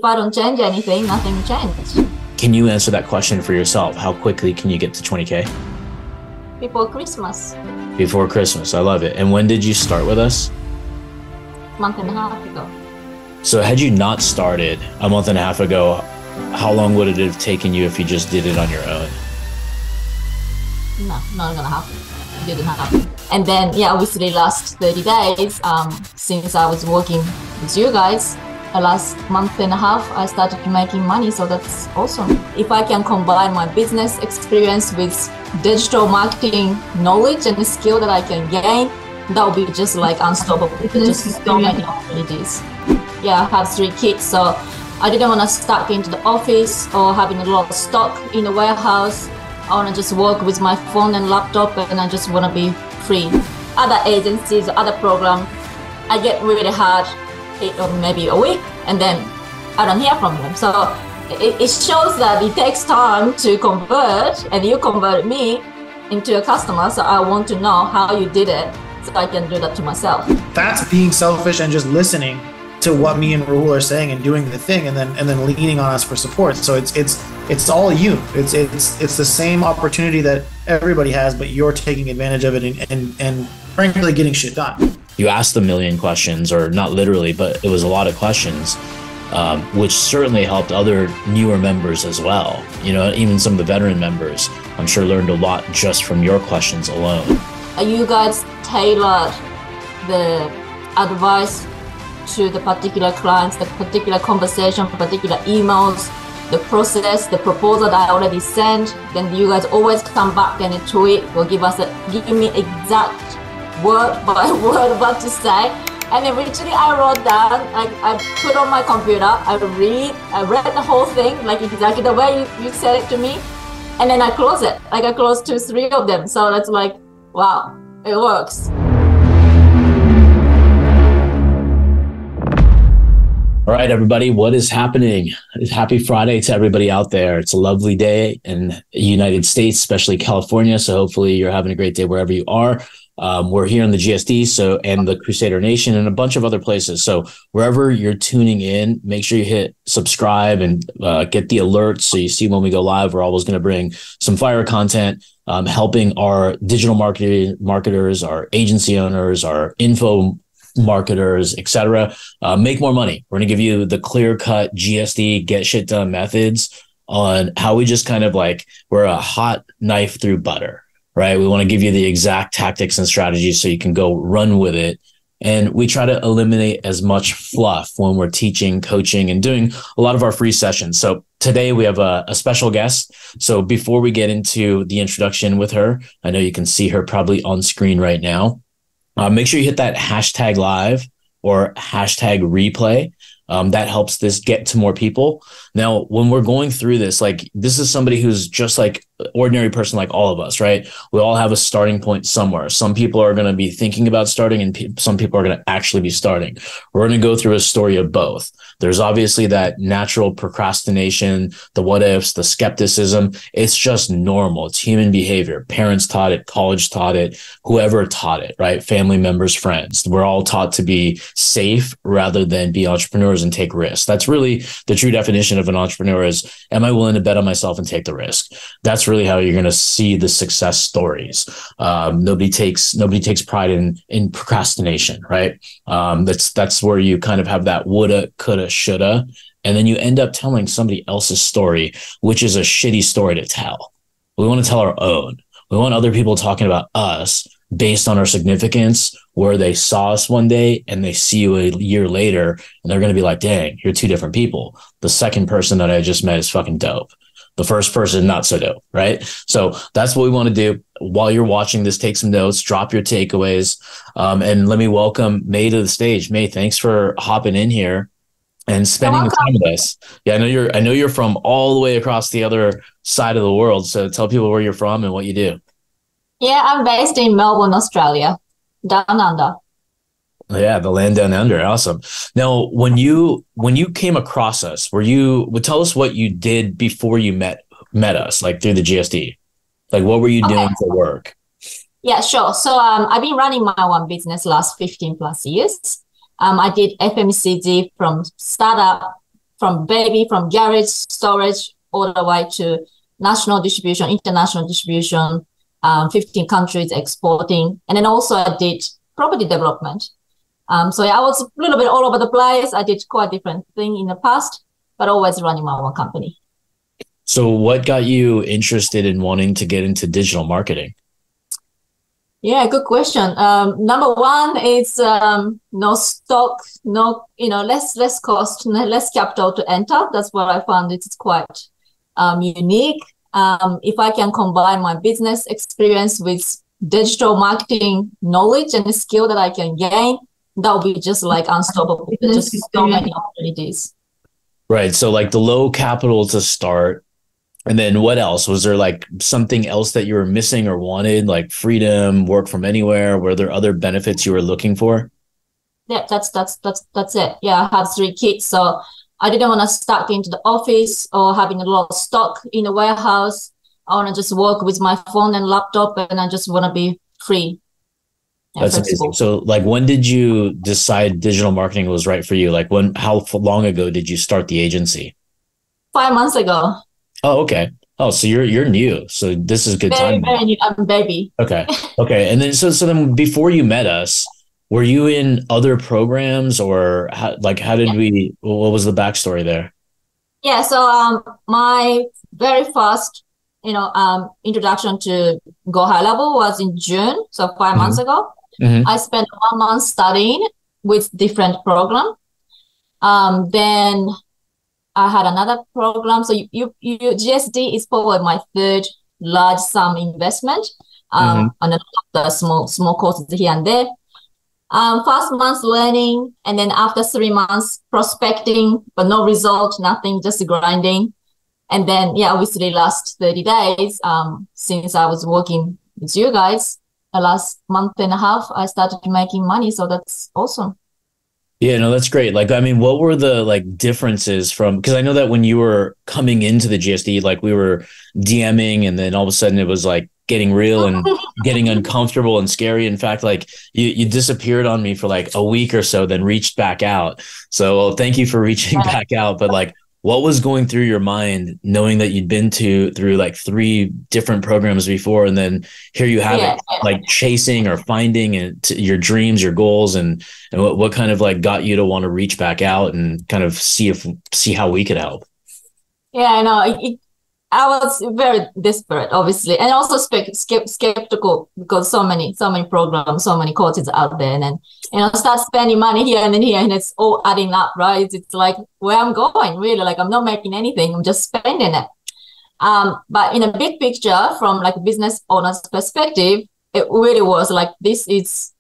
I don't change anything, nothing will change. Can you answer that question for yourself? How quickly can you get to 20K? Before Christmas. Before Christmas. I love it. And when did you start with us? A month and a half ago. So had you not started a month and a half ago, how long would it have taken you if you just did it on your own? No, not gonna happen. It didn't happen. And then, yeah, obviously last 30 days, since I was working with you guys, the last month and a half, I started making money. So that's awesome. If I can combine my business experience with digital marketing knowledge and the skill that I can gain, that would be just like unstoppable. Just so many opportunities. Yeah, I have 3 kids, so I didn't want to stuck into the office or having a lot of stock in the warehouse. I want to just work with my phone and laptop, and I just want to be free. Other agencies, other programs, I get really hard hit or maybe a week, and then I don't hear from them. So it shows that it takes time to convert, and you convert me into a customer. So I want to know how you did it, so I can do that to myself. That's being selfish and just listening to what me and Rahul are saying and doing the thing, and then leaning on us for support. So it's all you. It's the same opportunity that everybody has, but you're taking advantage of it and frankly getting shit done. You asked a million questions, or not literally, but it was a lot of questions, which certainly helped other newer members as well. You know, even some of the veteran members, I'm sure, learned a lot just from your questions alone. You guys tailored the advice to the particular clients, the particular conversation, particular emails, the process, the proposal that I already sent. Then you guys always come back and tweet or give me exact word by word what to say. And eventually I wrote down, like I put on my computer, I read the whole thing, like exactly the way you said it to me. And then I close it. Like I closed 2-3 of them. So that's like, wow, it works. All right, everybody, what is happening? Happy Friday to everybody out there. It's a lovely day in the United States, especially California. So hopefully you're having a great day wherever you are. We're here in the GSD and the Crusader Nation and a bunch of other places. So wherever you're tuning in, make sure you hit subscribe and get the alerts so you see when we go live. We're always going to bring some fire content, helping our digital marketers, our agency owners, our info marketers, etc., make more money. We're going to give you the clear-cut GSD get shit done methods on how we just kind of like we're a hot knife through butter, right? We want to give you the exact tactics and strategies so you can go run with it. And we try to eliminate as much fluff when we're teaching, coaching, and doing a lot of our free sessions. So today we have a special guest. So before we get into the introduction with her, I know you can see her probably on screen right now. Make sure you hit that hashtag live or hashtag replay. That helps this get to more people. Now, when we're going through this, like this is somebody who's just like ordinary person like all of us, right? We all have a starting point somewhere. Some people are going to be thinking about starting and some people are going to actually be starting. We're going to go through a story of both. There's obviously that natural procrastination, the what ifs, the skepticism. It's just normal. It's human behavior. Parents taught it, college taught it, whoever taught it, right? Family members, friends. We're all taught to be safe rather than be entrepreneurs and take risks. That's really the true definition of an entrepreneur is, am I willing to bet on myself and take the risk? That's really how you're going to see the success stories. Nobody takes pride in procrastination, right? That's where you kind of have that woulda, coulda, shoulda, and then you end up telling somebody else's story, which is a shitty story to tell. We want to tell our own. We want other people talking about us based on our significance, where they saw us one day and they see you a year later and they're going to be like, dang, you're two different people. The second person that I just met is fucking dope. The first person, not so dope, right? So that's what we want to do. While you're watching this, take some notes, drop your takeaways, and let me welcome May to the stage. May, thanks for hopping in here and spending the time with us. Yeah, I know you're from all the way across the other side of the world. So tell people where you're from and what you do. Yeah, I'm based in Melbourne, Australia, down under. Yeah, the land down under. Awesome. Now, when you came across us, tell us what you did before you met us, like through the GSD. Like, what were you doing for work? Yeah, sure. So I've been running my own business last 15 plus years. I did FMCG from startup from garage storage all the way to national distribution, international distribution, 15 countries exporting. And then also I did property development. So yeah, I was a little bit all over the place. I did quite different thing in the past, but always running my own company. So what got you interested in wanting to get into digital marketing? Yeah, good question. Number one is no stock, no, less cost, less capital to enter. That's what I found. It's quite unique. If I can combine my business experience with digital marketing knowledge and the skill that I can gain, that will be just like unstoppable. There's just so many opportunities. Right. So like the low capital to start. And then what else? Was there like something else that you were missing or wanted, like freedom, work from anywhere? Were there other benefits you were looking for? Yeah, that's it. Yeah, I have 3 kids, so I didn't want to stuck into the office or having a lot of stock in the warehouse. I want to just work with my phone and laptop, and I just want to be free. That's amazing. So like, when did you decide digital marketing was right for you? Like how long ago did you start the agency? 5 months ago. Oh, okay. Oh, so you're new. So this is good time. Very new. I'm a baby. Okay. Okay. And then so then before you met us, were you in other programs, or how did what was the backstory there? Yeah. So my very first introduction to Go High Level was in June, so 5 months ago. I spent 1 month studying with different program. Then I had another program. So GSD is probably my third large sum investment. And then the small courses here and there. First month learning, and then after 3 months prospecting, but no result, nothing, just grinding. And then obviously last 30 days, since I was working with you guys, the last month and a half, I started making money. So that's awesome. Yeah, no, that's great. Like, I mean, what were the differences from, because I know that when you were coming into the GSD, like we were DMing, and then all of a sudden it was like getting real and getting uncomfortable and scary. In fact, like you disappeared on me for like a week or so, then reached back out. So thank you for reaching back out. But like, what was going through your mind knowing that you'd been through like 3 different programs before, and then here you have it, like chasing or finding your dreams, your goals, and what kind of like got you to want to reach back out and kind of see how we could help? Yeah, I know. I was very desperate, obviously, and also skeptical, because so many programs, so many courses out there, and then start spending money here and then here, and it's all adding up, right? It's like where I'm going, really. Like I'm not making anything, I'm just spending it. But in a big picture, from like a business owner's perspective, it really was like it's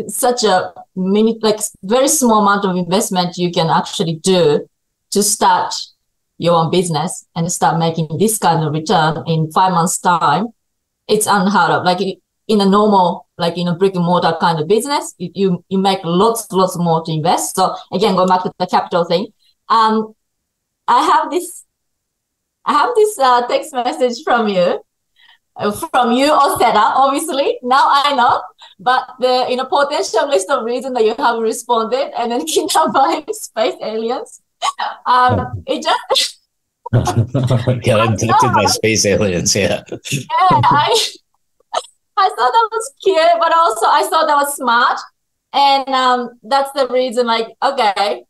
such a very small amount of investment you can actually do to start your own business and start making this kind of return in 5 months' time. It's unheard of. Like in a normal, brick and mortar kind of business, you make lots more to invest. So again, going back to the capital thing, I have this text message from you or Theta, obviously. Now I know, but the potential list of reasons that you have responded, and then kidnapped by space aliens. It just get abducted by space aliens. Yeah. I thought that was cute, but also I thought that was smart, and that's the reason. Like, okay,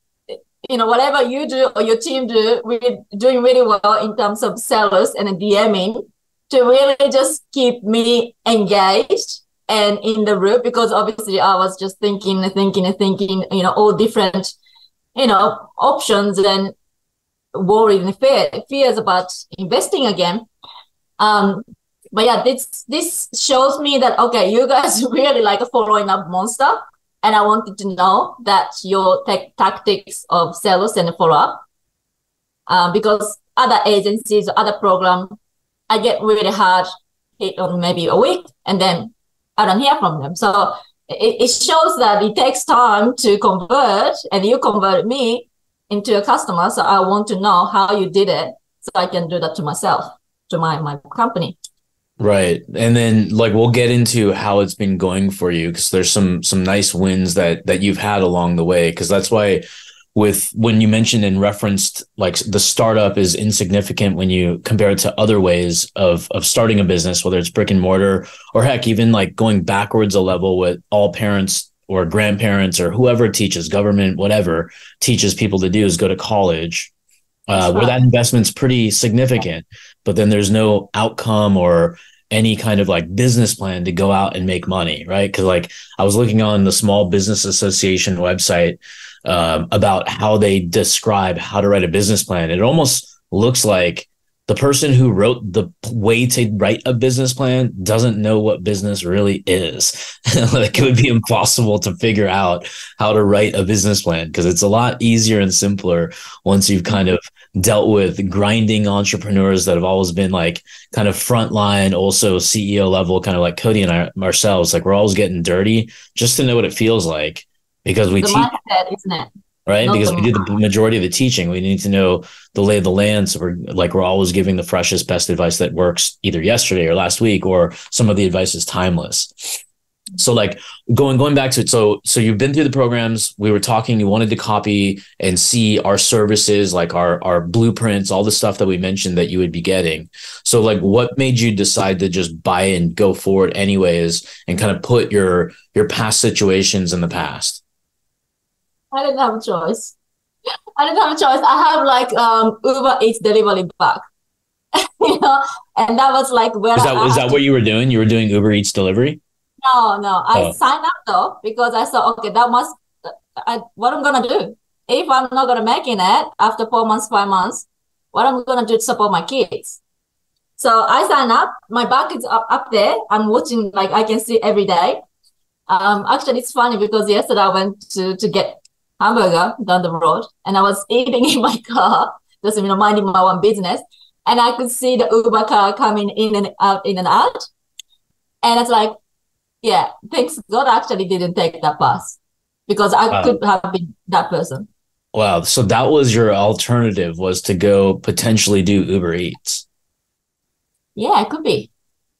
whatever you do or your team do, we're doing really well in terms of sellers and DMing, to really just keep me engaged and in the loop, because obviously I was just thinking, all different options, and worried and fears about investing again. But yeah, this shows me that, okay, you guys really like following up Monster, and I wanted to know that your tactics of sellers and follow-up, because other agencies or other program, I get really hard hit on maybe a week, and then I don't hear from them. So it shows that it takes time to convert, and you converted me into a customer. So I want to know how you did it, so I can do that to myself, to my company. Right. And then we'll get into how it's been going for you, because there's some nice wins that you've had along the way. Because that's why with when you mentioned and referenced like the startup is insignificant when you compare it to other ways of starting a business, whether it's brick and mortar or heck, even like going backwards a level with all parents or grandparents or whoever teaches, government, whatever teaches people to do is go to college, where that investment's pretty significant, but then there's no outcome or any kind of like business plan to go out and make money, right? Because like I was looking on the Small Business Association website about how they describe how to write a business plan. It almost looks like the person who wrote the way to write a business plan doesn't know what business really is. Like it would be impossible to figure out how to write a business plan because it's a lot easier and simpler once you've kind of dealt with grinding entrepreneurs that have always been like kind of frontline, also CEO level, kind of like Cody and I ourselves. Like we're always getting dirty just to know what it feels like because we teach. Mindset, isn't it? Right. Not because the we do the majority of the teaching. We need to know the lay of the land. So we're always giving the freshest, best advice that works either yesterday or last week, or some of the advice is timeless. So like going back to it. So you've been through the programs. We were talking, you wanted to copy and see our services, like our blueprints, all the stuff that we mentioned that you would be getting. So like what made you decide to just buy and go forward anyways and kind of put your past situations in the past? I didn't have a choice. I have like Uber Eats delivery bag, and that was like where is that what you were doing? You were doing Uber Eats delivery? No. I signed up though because I thought, okay, what I'm gonna do if I'm not gonna make it after 4 months, 5 months, what I'm gonna do to support my kids. So I signed up. My bag is up there. I'm watching, like I can see every day. Actually, it's funny because yesterday I went to get hamburger down the road and I was eating in my car, just minding my own business, and I could see the Uber car coming in and out, and it's like, yeah, thanks God I actually didn't take that bus because I could have been that person. Wow. So that was your alternative, was to go potentially do Uber Eats. Yeah, it could be.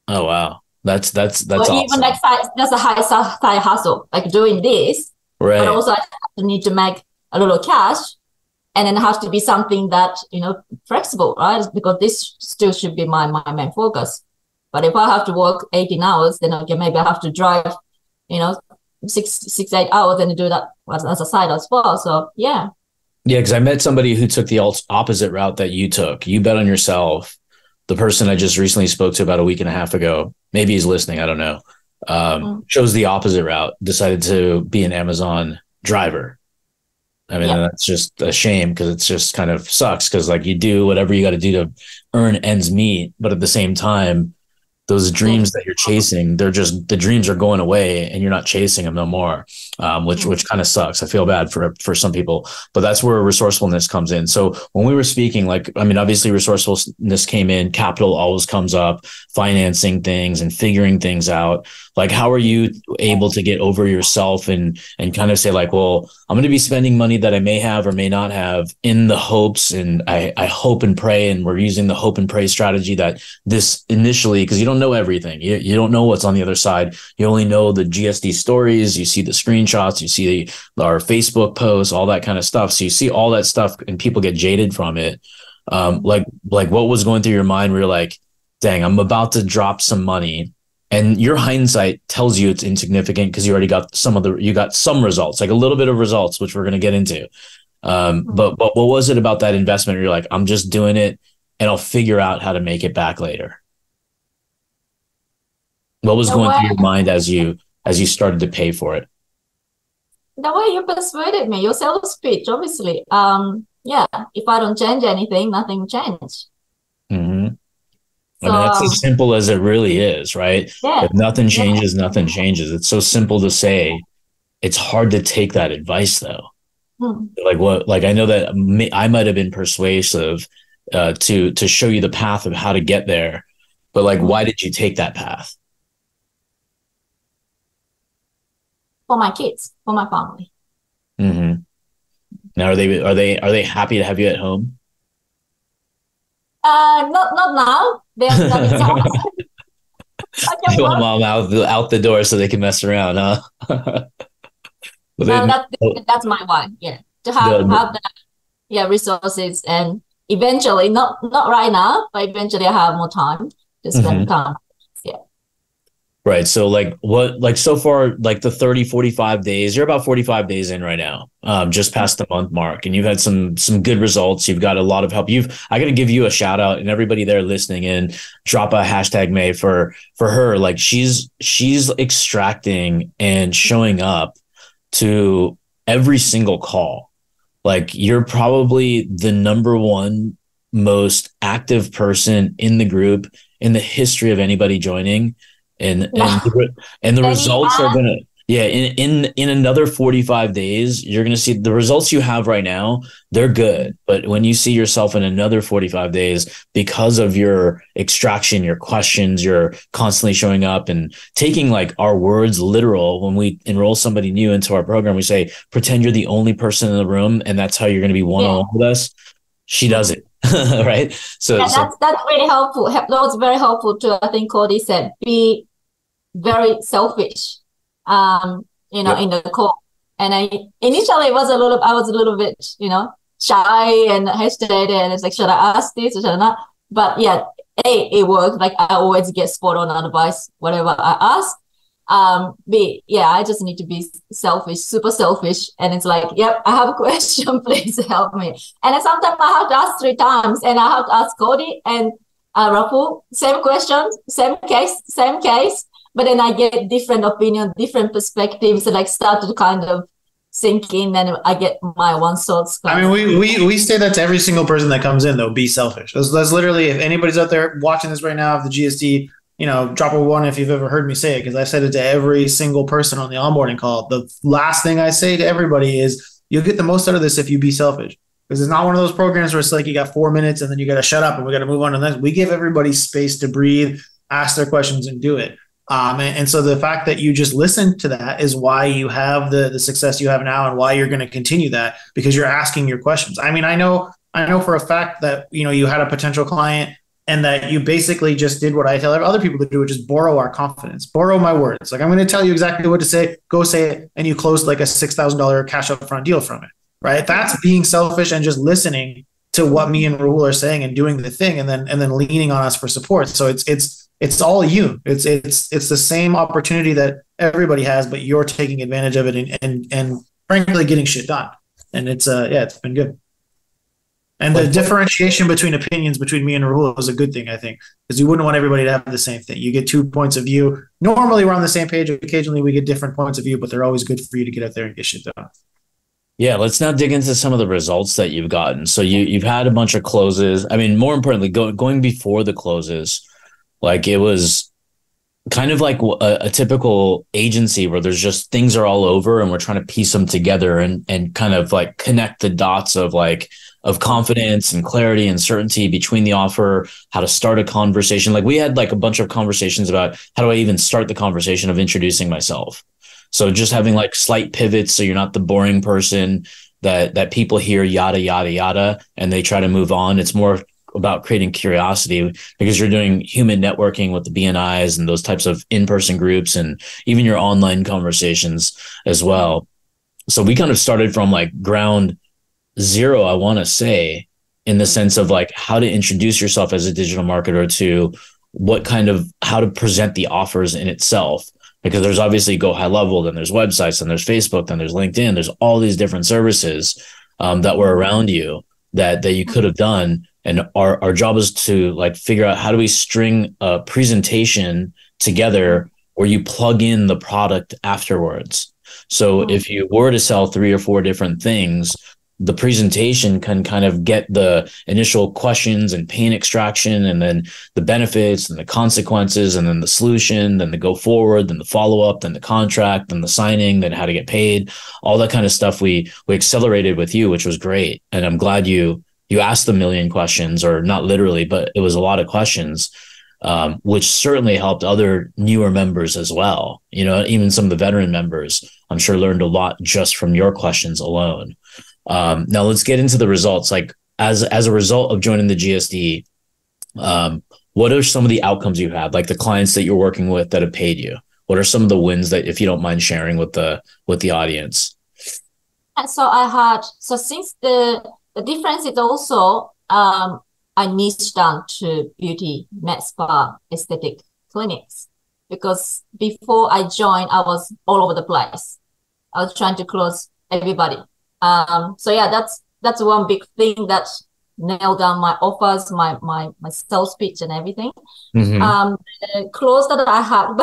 Oh wow, that's awesome. Even like that's a high side hustle, like doing this. Right. But also I need to make a little cash, and then it has to be something that, flexible, right? Because this still should be my main focus. But if I have to work 18 hours, then okay, maybe I have to drive, 8 hours and do that as a side as well. So yeah. Yeah, because I met somebody who took the opposite route that you took. You bet on yourself. The person I just recently spoke to about a week and a half ago, maybe he's listening, I don't know. Chose the opposite route, decided to be an Amazon driver. I mean, that's just a shame because it's just kind of sucks because like you do whatever you got to do to earn ends meet. But at the same time, those dreams that you're chasing, the dreams are going away and you're not chasing them no more, which kind of sucks. I feel bad for some people, but that's where resourcefulness comes in. So when we were speaking, like, I mean, obviously resourcefulness came in, capital always comes up, financing things and figuring things out. Like, how are you able to get over yourself and kind of say like, well, I'm going to be spending money that I may have or may not have in the hopes, and I hope and pray, and we're using the hope and pray strategy that this initially, because you don't know everything. You don't know what's on the other side. You only know the GSD stories. You see the screenshots, you see our Facebook posts, all that kind of stuff. So you see all that stuff and people get jaded from it. Like what was going through your mind where you're like, dang, I'm about to drop some money. And your hindsight tells you it's insignificant because you already got some results, like a little bit of results, which we're going to get into. But what was it about that investment where you're like, I'm just doing it and I'll figure out how to make it back later? What was going through your mind as you started to pay for it? The way you persuaded me, your sales speech, obviously. If I don't change anything, nothing will change. Mm-hmm. So, I mean, that's as simple as it really is, right? Yeah. If nothing changes, nothing changes. It's so simple to say. It's hard to take that advice, though. Like what? Like I know that I might have been persuasive to show you the path of how to get there, but like, why did you take that path? For my kids, for my family. Mm-hmm. Now, are they happy to have you at home? Not now. They're You want mom out the door so they can mess around, huh? That's my wife. Yeah. to have the resources, and eventually, not right now, but eventually I have more time to spend time. Yeah. Right. So so far, like the 30, 45 days, you're about 45 days in right now, just past the month mark, and you've had some good results. You've got a lot of help. I got to give you a shout out, and everybody there listening in, drop a hashtag May for her. Like she's extracting and showing up to every single call. Like you're probably the number one most active person in the group in the history of anybody joining. And the results are gonna in another 45 days, you're gonna see the results you have right now. They're good, but when you see yourself in another 45 days, because of your extraction, your questions, you're constantly showing up and taking like our words literal. When we enroll somebody new into our program, we say, pretend you're the only person in the room, and that's how you're gonna be one-on-one with us. She does it. Right. So that's really helpful. That was very helpful too. I think Cody said, be very selfish, in the call. And initially I was a little bit, shy and hesitated, and it's like, should I ask this or should I not? But yeah, it worked. Like I always get spot on advice, whatever I ask. B, I just need to be selfish, super selfish. And it's like, yep, I have a question, please help me. And then sometimes I have to ask 3 times, and I have to ask Cody and Rahul, same questions, same case. But then I get different opinion, different perspectives, and like start to kind of sink in, and I get my one thoughts. I mean, we say that to every single person that comes in, though, be selfish. That's literally, if anybody's out there watching this right now, if the GSD, drop a 1 if you've ever heard me say it, because I said it to every single person on the onboarding call. The last thing I say to everybody is, you'll get the most out of this if you be selfish. Because it's not one of those programs where it's like you got 4 minutes and then you got to shut up and we got to move on to the next. We give everybody space to breathe, ask their questions, and do it. And so the fact that you just listened to that is why you have the success you have now, and why you're going to continue that, because you're asking your questions. I mean, I know for a fact that, you had a potential client, and that you basically just did what I tell other people to do, which is borrow our confidence, borrow my words. Like, I'm going to tell you exactly what to say, go say it. And you closed like a $6,000 cash upfront deal from it, right? That's being selfish and just listening to what me and Rahul are saying and doing the thing, and then leaning on us for support. So it's all you. It's the same opportunity that everybody has, but you're taking advantage of it and frankly getting shit done. And it's been good. And the differentiation between opinions between me and Rahul is a good thing, I think, because you wouldn't want everybody to have the same thing. You get 2 points of view. Normally we're on the same page. Occasionally we get different points of view, but they're always good for you to get out there and get shit done. Yeah, let's now dig into some of the results that you've gotten. So you've had a bunch of closes. I mean, more importantly, going before the closes, like it was kind of like a typical agency where there's just things are all over and we're trying to piece them together and kind of like connect the dots of confidence and clarity and certainty between the offer, how to start a conversation. Like we had like a bunch of conversations about how do I even start the conversation of introducing myself. So just having like slight pivots, so you're not the boring person that people hear yada, yada, yada, and they try to move on. It's more about creating curiosity, because you're doing human networking with the BNIs and those types of in-person groups, and even your online conversations as well. So we kind of started from like ground zero, I want to say, in the sense of like how to introduce yourself as a digital marketer, to how to present the offers in itself. Because there's obviously go high level, then there's websites, then there's Facebook, then there's LinkedIn, there's all these different services that were around you that you could have done. And our job is to like figure out how do we string a presentation together where you plug in the product afterwards. So if you were to sell 3 or 4 different things, the presentation can kind of get the initial questions and pain extraction, and then the benefits and the consequences, and then the solution, then the go forward, then the follow-up, then the contract, then the signing, then how to get paid, all that kind of stuff. We accelerated with you, which was great. And I'm glad you asked a million questions, or not literally, but it was a lot of questions, which certainly helped other newer members as well. Even some of the veteran members, I'm sure, learned a lot just from your questions alone. Now let's get into the results. Like as a result of joining the GSD, what are some of the outcomes you had? Like the clients that you're working with that have paid you? What are some of the wins that, if you don't mind sharing with the audience? And so since the difference is also I niche down to beauty, med spa, aesthetic clinics, because before I joined, I was all over the place. I was trying to close everybody. So yeah, that's one big thing that nailed down my offers, my sales pitch and everything. Mm-hmm. The close that I had,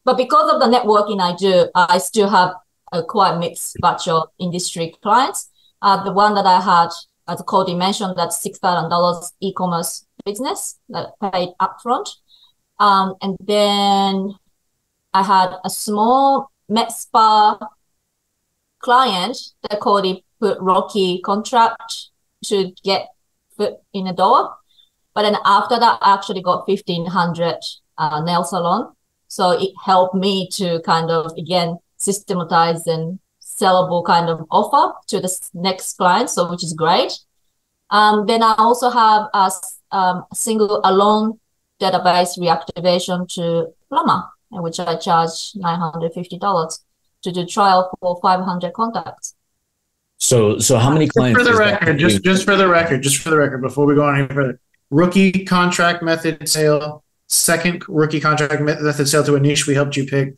but because of the networking I do, I still have a quite mixed batch of industry clients. The one that I had, as Cody mentioned, that's $6,000 e-commerce business that paid upfront. And then I had a small med spa client that Cody put rocky contract to get foot in the door. But then after that, I actually got 1,500 nail salon. So it helped me to kind of, again, systematize and sellable kind of offer to the next client, so which is great. Then I also have a single alone database reactivation to plumber, which I charge $950 to do trial for 500 contacts. So how many clients? Just for the record, before we go on any further, rookie contract method sale, second rookie contract method sale to a niche we helped you pick,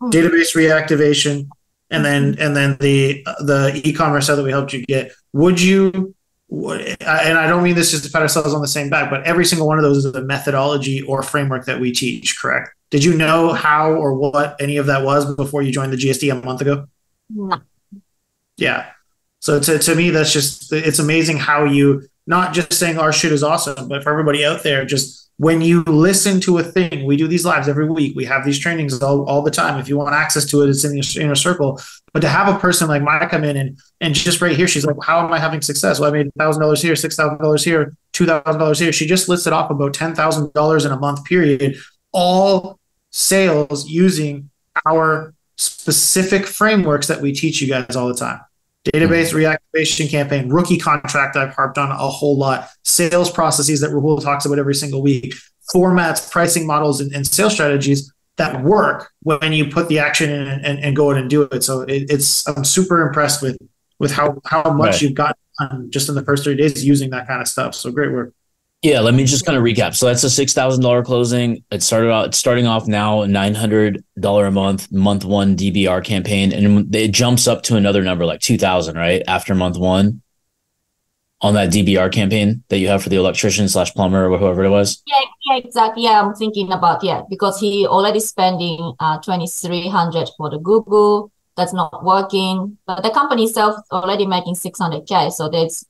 database reactivation, and then the e-commerce sale that we helped you get. And I don't mean this just to pat ourselves on the same back, but every single one of those is a methodology or framework that we teach, correct? Did you know how or what any of that was before you joined the GSD a month ago? No. Yeah. So to me, that's just, it's amazing how you, not just saying our shit is awesome, but for everybody out there, just when you listen to a thing, we do these lives every week. We have these trainings all the time. If you want access to it, it's in your inner circle. But to have a person like Maya come in and just right here, she's like, how am I having success? Well, I made $1,000 here, $6,000 here, $2,000 here. She just listed off about $10,000 in a month period, all sales using our specific frameworks that we teach you guys all the time. Database reactivation campaign, rookie contract I've harped on a whole lot, sales processes that Rahul talks about every single week, formats, pricing models, and sales strategies that work when you put the action in and go in and do it. So I'm super impressed with how much you've gotten done just in the first 30 days using that kind of stuff. So great work. Yeah, let me just kind of recap. So that's a $6,000 closing. It's starting off now $900 a month one DBR campaign, and it jumps up to another number like 2,000, right? After month one on that DBR campaign that you have for the electrician / plumber or whoever it was. Yeah, exactly. Yeah, I'm thinking about, because he already spending 2,300 for the Google. That's not working, but the company itself already making 600K. So there's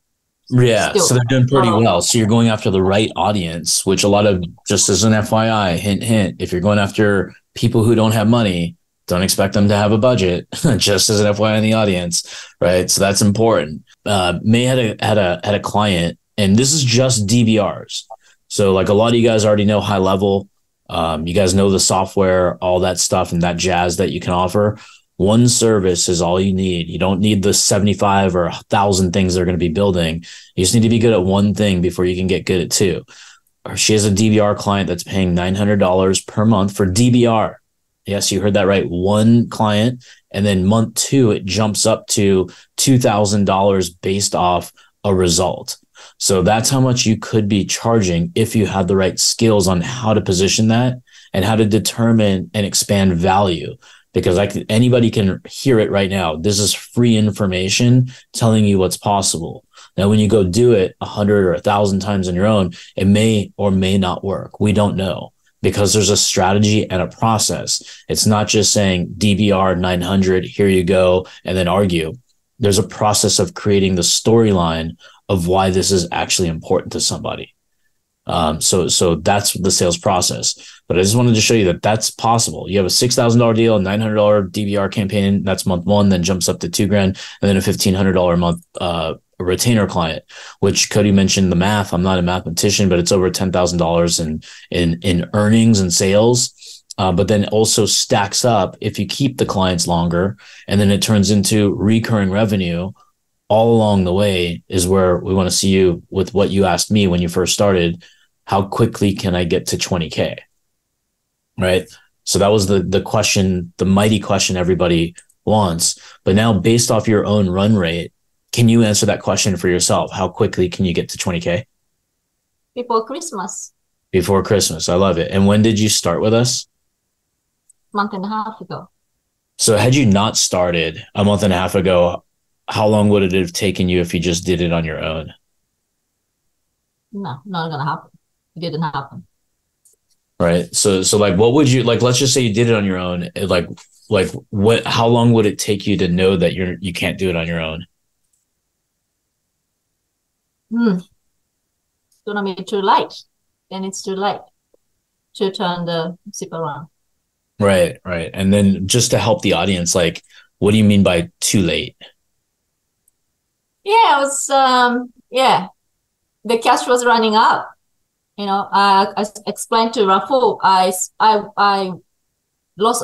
so they're doing pretty well. So you're going after the right audience, which a lot of, just as an FYI, hint, if you're going after people who don't have money, don't expect them to have a budget, just as an FYI in the audience, right? So that's important. May had a client, and this is just DBRs. So like a lot of you guys already know high level. You guys know the software, all that stuff and that jazz that you can offer. One service is all you need. You don't need the 75 or 1,000 things they're going to be building. You just need to be good at one thing before you can get good at two. Or she has a DBR client that's paying $900 per month for DBR. Yes, you heard that right. One client. And then month two, it jumps up to $2,000 based off a result. So that's how much you could be charging if you had the right skills on how to position that and how to determine and expand value. Because anybody can hear it right now. This is free information telling you what's possible. Now, when you go do it 100 or 1,000 times on your own, it may or may not work. We don't know, because there's a strategy and a process. It's not just saying DBR 900, here you go, and then argue. There's a process of creating the storyline of why this is actually important to somebody. So that's the sales process. But I just wanted to show you that that's possible. You have a $6,000 deal, a $900 DBR campaign. That's month one, then jumps up to $2,000, and then a $1,500 a month retainer client. Which Cody mentioned the math. I'm not a mathematician, but it's over $10,000 in earnings and sales. But then also stacks up if you keep the clients longer, and then it turns into recurring revenue. All along the way is where we want to see you with what you asked me when you first started. How quickly can I get to 20K? Right. So that was the question, the mighty question everybody wants. But now, based off your own run rate, can you answer that question for yourself? How quickly can you get to 20K? Before Christmas. Before Christmas. I love it. And when did you start with us? Month and a half ago. So had you not started a month and a half ago, how long would it have taken you if you just did it on your own? No, not gonna happen. It didn't happen. Right. So like, what would you like? Let's just say you did it on your own. Like what? How long would it take you to know that you can't do it on your own? It's gonna be too late. Then it's too late to turn the ship around. Right. And then just to help the audience, like, what do you mean by too late? Yeah, it was the cash was running out. I explained to Raful, I lost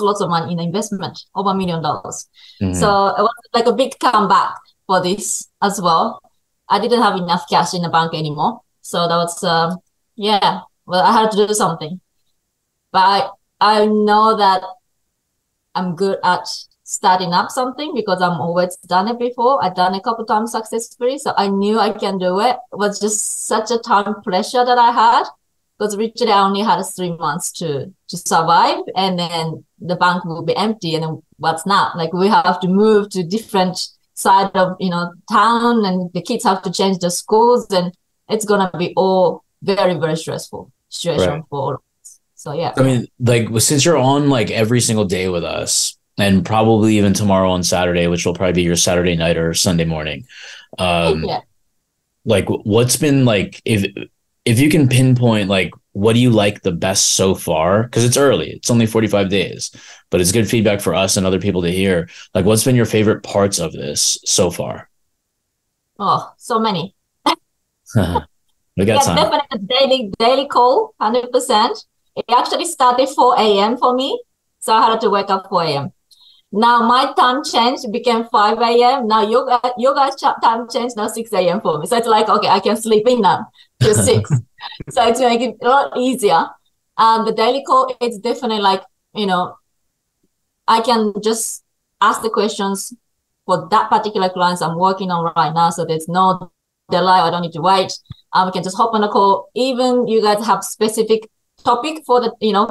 lots of money in investment, over $1 million. Mm-hmm. So it was like a big comeback for this as well. I didn't have enough cash in the bank anymore. So that was, well, I had to do something. But I know that I'm good at starting up something because I'm always done it before. I've done it a couple of times successfully. So I knew I can do it. It was just such a time pressure that I had because originally I only had 3 months to survive, and then the bank will be empty. And then what's not? Like, we have to move to different side of, town, and the kids have to change the schools, and it's going to be all very, very stressful situation for all of us. So, yeah. I mean, like, since you're on like every single day with us, and probably even tomorrow on Saturday, which will probably be your Saturday night or Sunday morning. Like, what's been like, if you can pinpoint, like, what do you like the best so far? Because it's early, it's only 45 days, but it's good feedback for us and other people to hear. Like, what's been your favorite parts of this so far? Oh, so many. We got time. Definitely daily call, 100%. It actually started 4 a.m. for me. So I had to wake up 4 a.m. Now my time change became 5 a.m. Now your guys' time change now 6 a.m. for me. So it's like, okay, I can sleep in now till 6. So it's making it a lot easier. The daily call, it's definitely like, I can just ask the questions for that particular clients I'm working on right now. So there's no delay. I don't need to wait. We can just hop on a call. Even you guys have specific topic for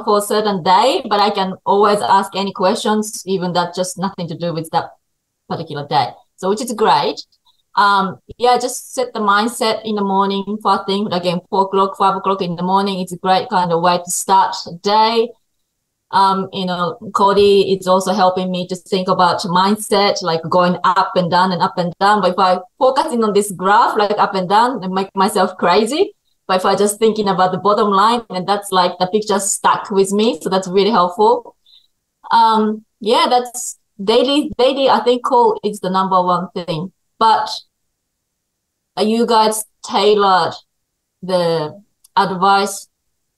for a certain day, but I can always ask any questions, even that just nothing to do with that particular day. So which is great. Just set the mindset in the morning. First thing, again, 4 o'clock, 5 o'clock in the morning. It's a great kind of way to start the day. Cody is also helping me to think about mindset, like going up and down and up and down. But if I focusing on this graph, like up and down, I make myself crazy. But if I just thinking about the bottom line, and that's like the picture stuck with me. So that's really helpful. That's daily. I think call is the number one thing. But you guys tailored the advice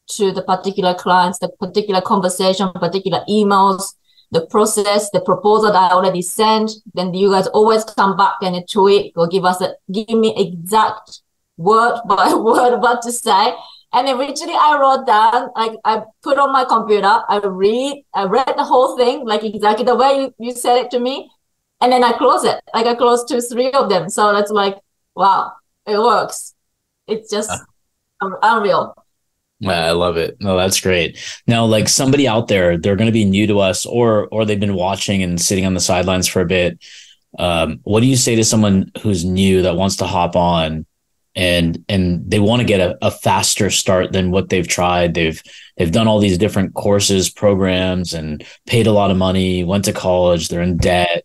to the particular clients, the particular conversation, particular emails, the process, the proposal that I already sent. Then you guys always come back and tweak or give me exact word by word what to say. And originally I wrote down, like I put on my computer, I read the whole thing, like exactly the way you said it to me. And then I close it. Like I closed 2-3 of them. So that's like, wow, it works. It's just unreal. I love it. No, that's great. Now, like somebody out there, they're going to be new to us or they've been watching and sitting on the sidelines for a bit. What do you say to someone who's new that wants to hop on and they want to get a faster start than what they've tried? They've done all these different courses, programs, and paid a lot of money, went to college, they're in debt.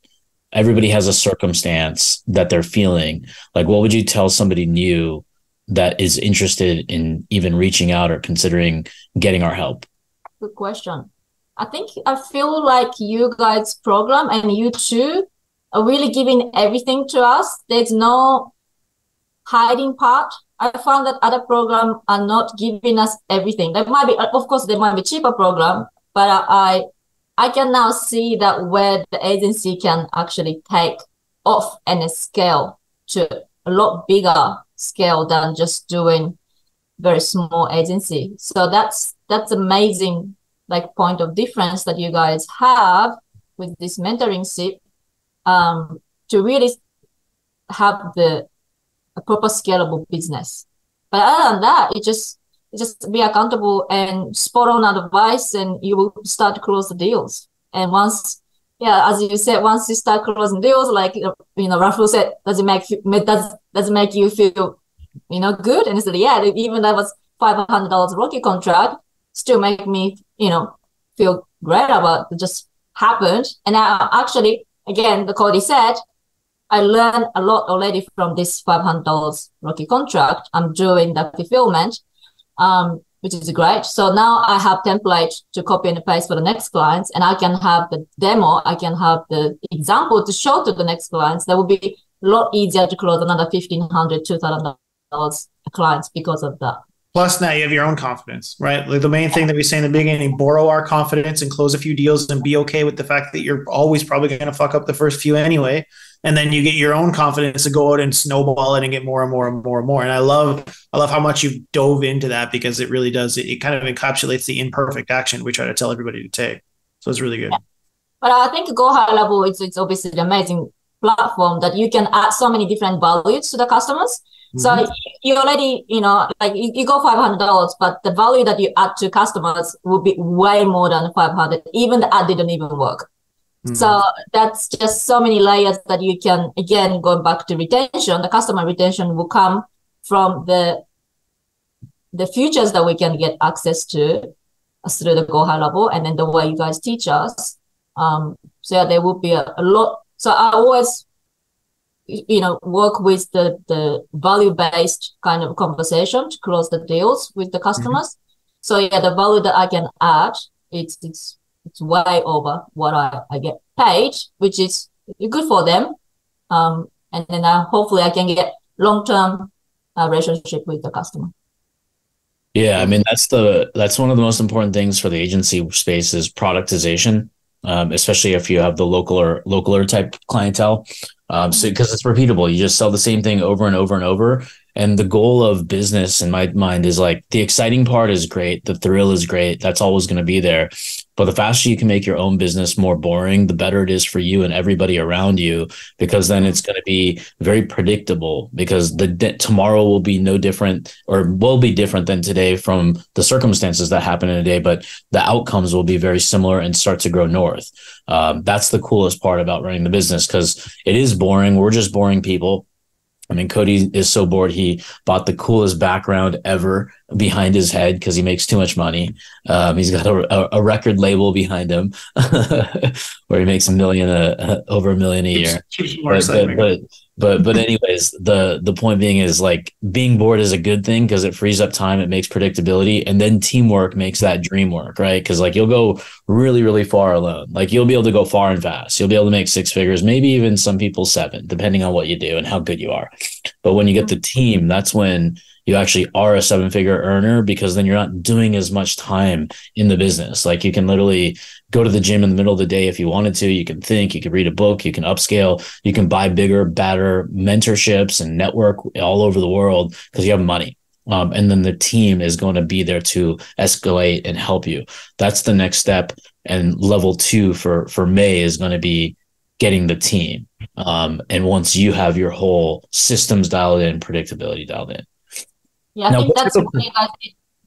Everybody has a circumstance that they're feeling. Like, what would you tell somebody new that is interested in even reaching out or considering getting our help? Good question. I feel like you guys' program and you too are really giving everything to us. There's no hiding part. I found that other programs are not giving us everything. There might be, of course, there might be cheaper program, but I can now see that where the agency can actually take off and scale to a lot bigger scale than just doing very small agency. So that's amazing, like point of difference that you guys have with this mentorship to really have a proper scalable business. But other than that, it just be accountable and spot on advice, and you will start to close the deals. And once, as you said, once you start closing deals, like Rahul said, does it make you feel good? And he said, yeah, even that was $500 rookie contract, still make me feel great about it just happened. And I actually, again, the Cody said, I learned a lot already from this $500 rookie contract. I'm doing the fulfillment, which is great. So now I have template to copy and paste for the next clients, and I can have the demo, I can have the example to show to the next clients. That will be a lot easier to close another $1,500, $2,000 clients because of that. Plus, now you have your own confidence, right? Like the main thing that we say in the beginning, borrow our confidence and close a few deals and be okay with the fact that you're always probably going to fuck up the first few anyway. And then you get your own confidence to go out and snowball it and get more and more and more and more. And I love how much you've dove into that, because it really does. It kind of encapsulates the imperfect action we try to tell everybody to take. So it's really good. Yeah. But I think Go High Level, it's obviously an amazing platform that you can add so many different values to the customers. So you already, you go $500, but the value that you add to customers will be way more than 500. Even the ad didn't even work. So that's just so many layers that you can, again, going back to retention, the customer retention will come from the features that we can get access to through the Go High Level, and then the way you guys teach us. So there will be a lot. So I always work with the value-based kind of conversation to close the deals with the customers. So the value that I can add, it's way over what I get paid, which is good for them. And then hopefully I can get long-term relationship with the customer. Yeah, I mean, that's one of the most important things for the agency space is productization, especially if you have the localer type clientele. So because it's repeatable, you just sell the same thing over and over and over. And the goal of business in my mind is like the exciting part is great. The thrill is great. That's always going to be there. But the faster you can make your own business more boring, the better it is for you and everybody around you, because then it's going to be very predictable, because tomorrow will be no different, or will be different than today from the circumstances that happen in a day, but the outcomes will be very similar and start to grow north. That's the coolest part about running the business, because it is boring. We're just boring people. I mean, Cody is so bored. He bought the coolest background ever behind his head because he makes too much money. He's got a record label behind him where he makes over $1 million a year. But anyways, the point being is like being bored is a good thing because it frees up time. It makes predictability, and then teamwork makes that dream work, right? Because like you'll go really, really far alone. Like you'll be able to go far and fast. You'll be able to make 6 figures, maybe even some people 7, depending on what you do and how good you are. But when you get the team, that's when you actually are a 7-figure earner, because then you're not doing as much time in the business. Like you can literally go to the gym in the middle of the day if you wanted to. You can think, you can read a book, you can upscale, you can buy bigger, better mentorships and network all over the world because you have money. And then the team is going to be there to escalate and help you. That's the next step. And level 2 for May is going to be getting the team. And once you have your whole systems dialed in, predictability dialed in. Yeah, I think that's really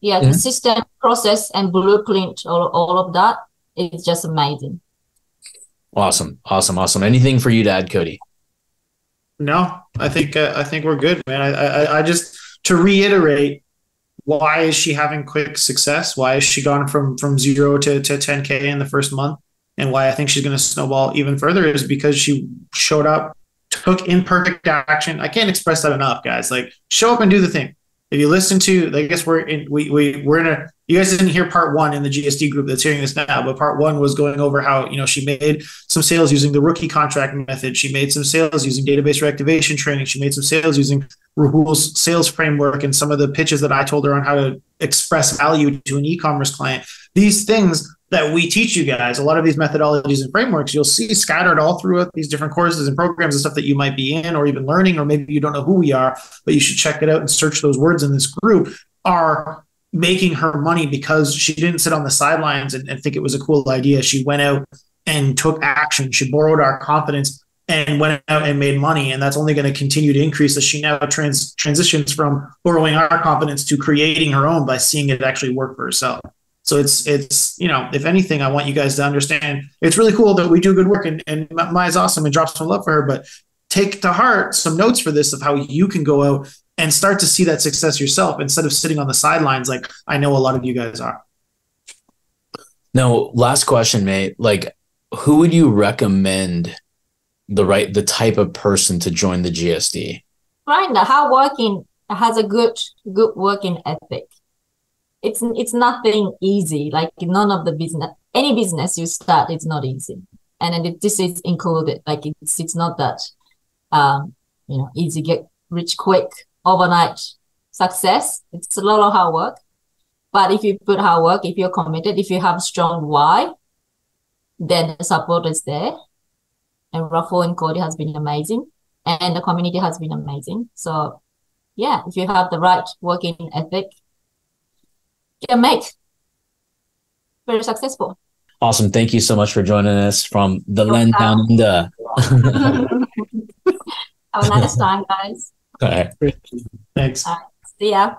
the system, process, and blueprint, all of that is just amazing. Awesome. Anything for you to add, Cody? No, I think we're good, man. I just, to reiterate, why is she having quick success? Why has she gone from 0 to 10K in the first month? And why I think she's going to snowball even further is because she showed up, took imperfect action. I can't express that enough, guys. Like, show up and do the thing. If you listen to, I guess we're in a, you guys didn't hear part 1 in the GSD group that's hearing this now, but part 1 was going over how, she made some sales using the rookie contract method. She made some sales using database reactivation training. She made some sales using Rahul's sales framework and some of the pitches that I told her on how to express value to an e-commerce client. These things that we teach you guys, a lot of these methodologies and frameworks, you'll see scattered all throughout these different courses and programs and stuff that you might be in or even learning, or maybe you don't know who we are, but you should check it out and search those words in this group, are making her money because she didn't sit on the sidelines and think it was a cool idea. She went out and took action. She borrowed our confidence and went out and made money. And that's only going to continue to increase as she now transitions from borrowing our confidence to creating her own by seeing it actually work for herself. So it's, you know, if anything, I want you guys to understand it's really cool that we do good work, and Maya's awesome and drop some love for her, but take to heart some notes for this of how you can go out and start to see that success yourself instead of sitting on the sidelines like I know a lot of you guys are. Now, last question, mate. Like, who would you recommend the type of person to join the GSD? Right, hardworking, has a good working ethic. It's nothing easy. Like none of the business, any business you start, it's not easy, and then this is included. Like it's not that you know, easy get rich quick overnight success. It's a lot of hard work, but if you put hard work, if you're committed, if you have strong why, then the support is there. And Raffle and Cody has been amazing, and the community has been amazing. So yeah, if you have the right working ethic, you can make very successful. Awesome. Thank you so much for joining us from the land down under. Have a nice time, guys. All right. Thanks. See ya.